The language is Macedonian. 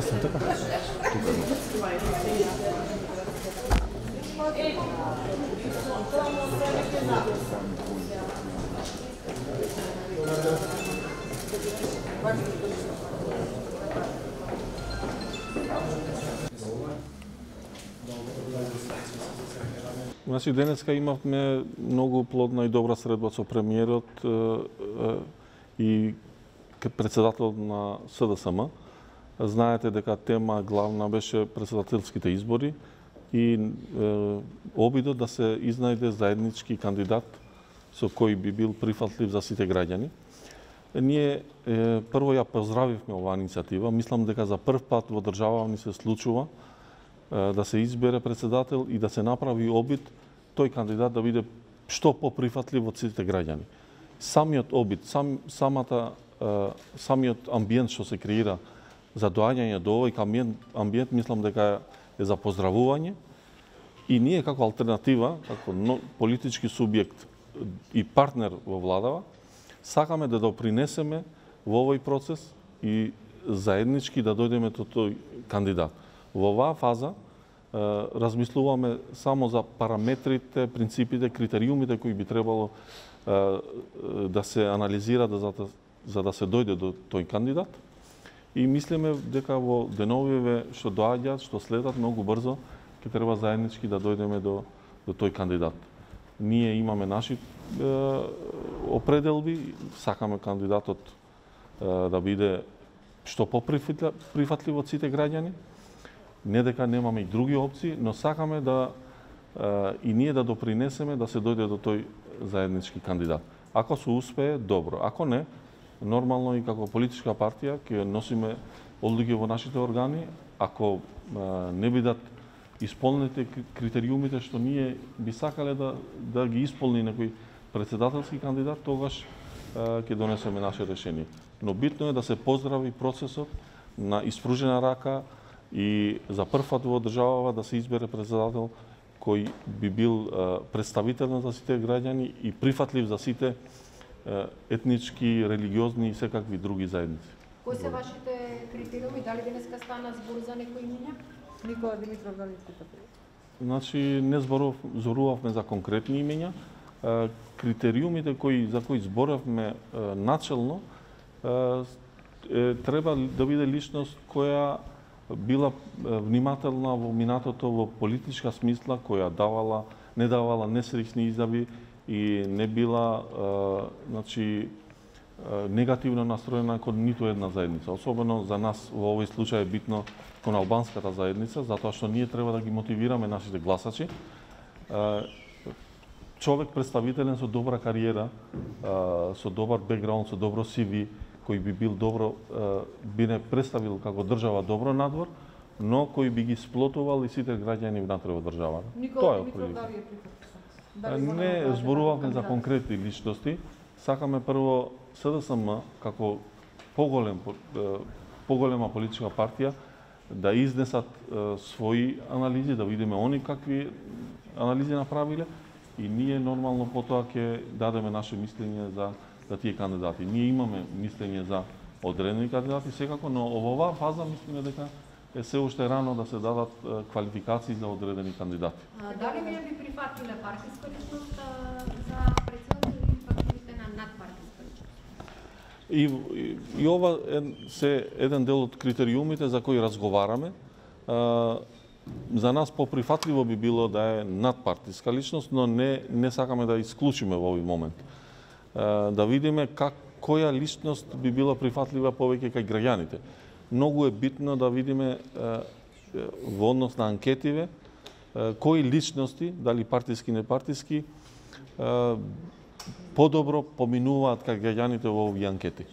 Сам така? Значи, денеска имавме многу плодна и добра средба со премиерот и председател на СДСМ. Знаете дека тема главна беше председателските избори и обидот да се изнајде заеднички кандидат со кој би бил прифатлив за сите граѓани. Ние прво ја поздравивме оваа иницијатива. Мислам дека за прв пат во држава ни се случува да се избере председател и да се направи обид тој кандидат да биде што поприфатлив од сите граѓани. Самиот обид, самиот амбиент што се креира за доаѓање до овој амбиент, мислам дека е за поздравување и ние како алтернатива, како политички субјект и партнер во владава, сакаме да допринесеме во овој процес и заеднички да дојдеме до тој кандидат. Во оваа фаза размислуваме само за параметрите, принципите, критериумите кои би требало да се анализираат за да се дојде до тој кандидат. И мислиме дека во деновиве што доаѓаат, што следат многу брзо, ќе треба заеднички да дојдеме до тој кандидат. Ние имаме наши определби, сакаме кандидатот да биде што поприфатлив од сите граѓани. Не дека немаме и други опции, но сакаме да и ние да допринесеме да се дојде до тој заеднички кандидат. Ако се успее, добро. Ако не, нормално и како политичка партија ќе носиме одлуки во нашите органи. Ако не бидат исполнети критериумите што ние би сакале да ги исполни некој председателски кандидат, тогаш ќе донесеме наше решение. Но битно е да се поздрави процесот на испружена рака и за прв пат во државава да се избере председател кој би бил представителен за сите граѓани и прифатлив за сите етнички, религиозни и секакви други заедници. Кои се вашите критериуми? Дали денеска стана збор за некои имиња? Никола Димитров, дали питате? Значи, не зборувавме за конкретни имиња. Критериумите за кои зборавме начелно, треба да биде личност која била внимателна во минатото во политичка смисла, која не давала несреќни изјави и не била негативно настроена кон ниту една заедница. Особено за нас во овој случај е битно кон албанската заедница, затоа што ние треба да ги мотивираме нашите гласачи. Човек представителен со добра кариера, со добар бекграунд, со добро CV, кој би бил би не представил како држава добро надвор, но кој би ги сплотувал и сите граѓани внатре во државата. Тоа е прилика. Не зборувавме за конкретни личности. Сакаме прво СДСМ како поголема политичка партија да изнесат своји анализи, да видиме они какви анализи направиле и ние нормално потоа ќе дадеме наше мислење за тие кандидати. Ние имаме мислење за одредени кандидати секако, но во оваа фаза мислиме дека е се уште рано да се дадат квалификации за одредени кандидати. Дали вие би прифатиле партиска личност за председател или пак идете на надпартиска личност? И ова се еден дел од критериумите за кои разговараме. За нас поприфатливо би било да е надпартиска личност, но не сакаме да исклучиме во овој момент. Да видиме која личност би била прифатлива повеќе кај граѓаните. Многу е битно да видиме во однос на анкетиве кои личности, дали партиски, непартиски, подобро поминуваат кај граѓаните во овие анкети.